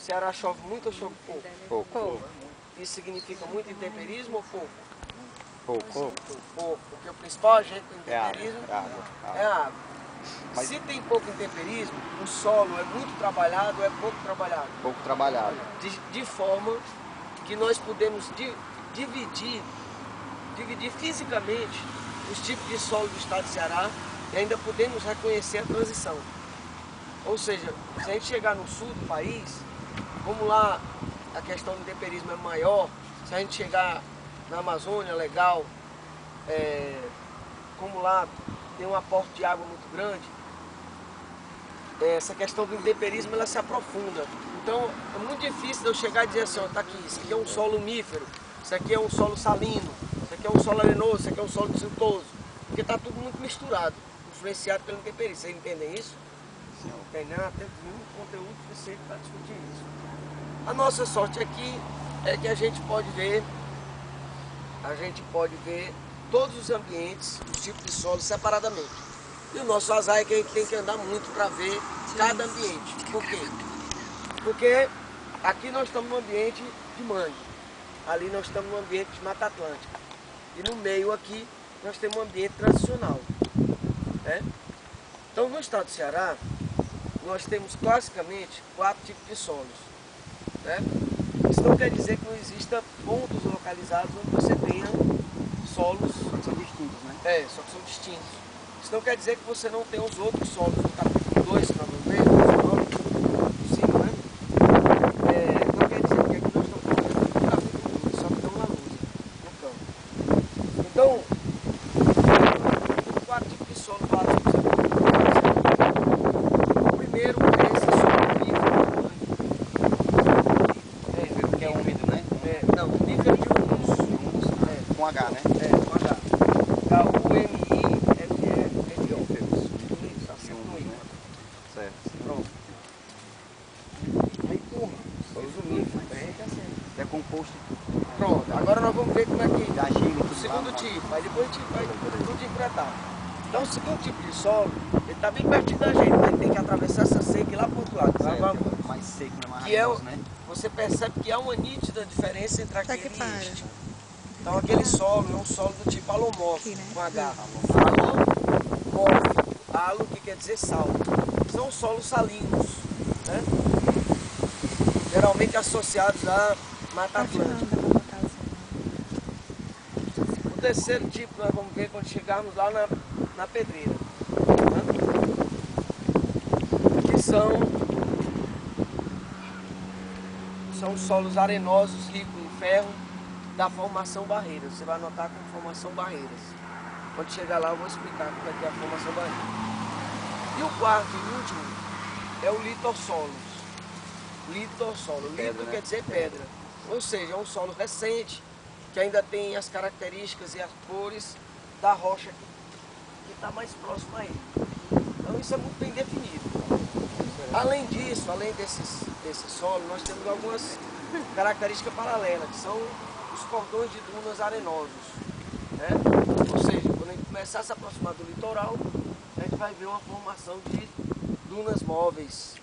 Ceará chove muito ou chove pouco? Pouco. Isso significa muito intemperismo ou pouco? Pouco. Pouco, porque o principal agente do É intemperismo água. é a água. Mas- Se tem pouco intemperismo, o solo é muito trabalhado ou é pouco trabalhado? Pouco trabalhado. De forma que nós podemos dividir fisicamente os tipos de solo do estado de Ceará e ainda podemos reconhecer a transição. Ou seja, se a gente chegar no sul do país, como lá a questão do intemperismo é maior, se a gente chegar na Amazônia, legal, como lá tem um aporte de água muito grande, essa questão do intemperismo ela se aprofunda. Então é muito difícil eu chegar e dizer assim, ó, tá aqui, isso aqui é um solo umífero, isso aqui é um solo salino, isso aqui é um solo arenoso, isso aqui é um solo siltoso, porque está tudo muito misturado, influenciado pelo intemperismo. Vocês entendem isso? Sim. Entendem? Tem um conteúdo suficiente para discutir isso. A nossa sorte aqui é que a gente pode ver todos os ambientes, os tipos de solo separadamente. E o nosso azar é que a gente tem que andar muito para ver cada ambiente. Por quê? Porque aqui nós estamos num ambiente de mangue, ali nós estamos num ambiente de Mata Atlântica. E no meio aqui nós temos um ambiente transicional. Né? Então no estado do Ceará, nós temos classicamente 4 tipos de solos. Né? Isso não quer dizer que não exista pontos localizados onde você tenha solos. São distintos, né? Só que são distintos. Isso não quer dizer que você não tenha os outros solos no capítulo 2, que nós vamos ver, por cima, né? Não quer dizer que aqui nós estamos falando do capítulo 2, só que não na luz, no campo. Então, tem 4 tipos de solo básicos. O primeiro é esse solo umífero. Que é úmido, né? Não, umífero de humus. Com H, né? Com H. K-U-M-I-F-E-R-O. Certo. Pronto. Aí, turma, solos umíferos. É composto Pronto, agora nós vamos ver como é que da argila e o tudo segundo lá, tipo, aí depois a gente vai tudo interpretar. Então o segundo tipo de solo, ele está bem pertinho da gente, mas ele tem que atravessar essa seca e lá para o outro lado. Então, vamos, mais seco, né? Mais que é, arenoso, né? você percebe que há uma nítida diferença entre aquele que e este. Então aquele solo é um solo do tipo alomórfico, Aqui, né? com H. Alomórfico, alo que quer dizer sal. São solos salinos, né? Geralmente associados à Mata Atlântica. O terceiro tipo nós vamos ver quando chegarmos lá na pedreira, né? Que são solos arenosos ricos em ferro da formação barreira. Você vai notar como formação barreiras. Quando chegar lá eu vou explicar como é que é a formação barreira. E o quarto e último é o litossolos. Litossolo. Lito quer dizer pedra. Ou seja, é um solo recente que ainda tem as características e as cores da rocha que está mais próximo a ele. Então isso é muito bem definido. Além disso, além desse solo, nós temos algumas características paralelas, que são os cordões de dunas arenosos. Né? Ou seja, quando a gente começar a se aproximar do litoral, a gente vai ver uma formação de dunas móveis.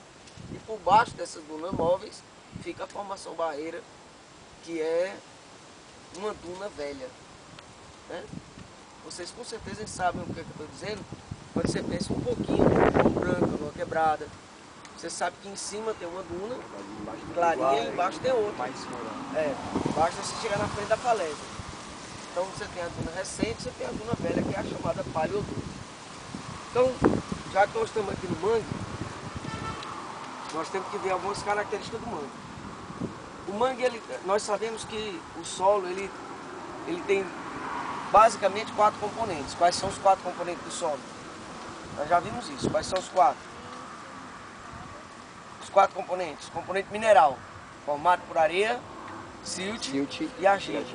E por baixo dessas dunas móveis fica a formação barreira, que é uma duna velha. Né? Vocês com certeza sabem o que eu estou dizendo quando você pensa um pouquinho numa branca, numa quebrada. Você sabe que em cima tem uma duna clarinha e embaixo tem outra. Embaixo você chega na frente da falésia. Então você tem a duna recente, você tem a duna velha, que é a chamada paleoduna. Então, já que nós estamos aqui no mangue, nós temos que ver algumas características do mangue. O mangue, nós sabemos que o solo ele tem basicamente 4 componentes. Quais são os 4 componentes do solo? Nós já vimos isso. Quais são os 4? Os 4 componentes. Componente mineral, formado por areia, silt e argila.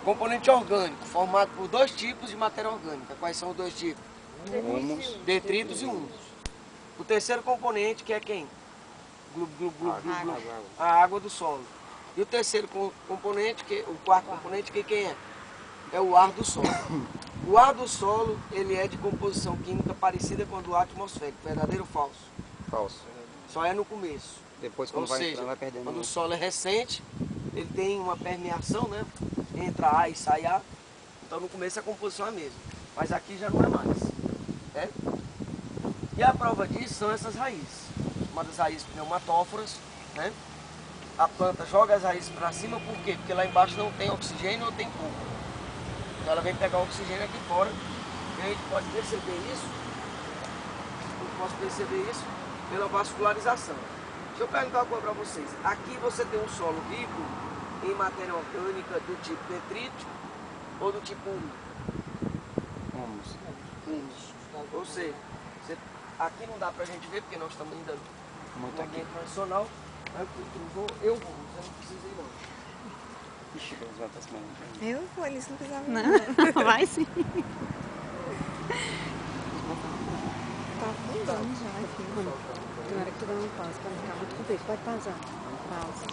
Componente orgânico, formado por 2 tipos de matéria orgânica. Quais são os 2 tipos? Detritos e humus. O terceiro componente, que é quem? A água do solo. E o terceiro componente, o quarto componente, que quem é? É o ar do solo. O ar do solo, ele é de composição química parecida com a do ar atmosférico. Verdadeiro ou falso? Falso. Só é no começo. Depois Ou quando vai seja, entrando, vai perdendo. quando o solo é recente, ele tem uma permeação, né? Entra ar e sai ar. Então no começo a composição é a mesma. Mas aqui já não é mais. Né? E a prova disso são essas raízes. Chamadas raízes pneumatóforas. Né? A planta joga as raízes para cima, por quê? Porque lá embaixo não tem oxigênio ou tem pouco. Então ela vem pegar o oxigênio aqui fora. E a gente pode perceber isso. Eu posso perceber isso pela vascularização. Deixa eu perguntar uma coisa para vocês. Aqui você tem um solo rico em matéria orgânica do tipo detrito ou do tipo Humus. humus. Ou seja, aqui não dá para a gente ver porque nós estamos ainda Muito no aqui. ambiente tradicional. Mas eu vou, você não precisa ir não. Ixi, eles vão pra cima. Eu vou, eles não precisavam. Não, vai sim. Tá afundando já aqui. Tem hora que tu dá um pausa pra não ficar muito com peso. Pode pausar. Pausa.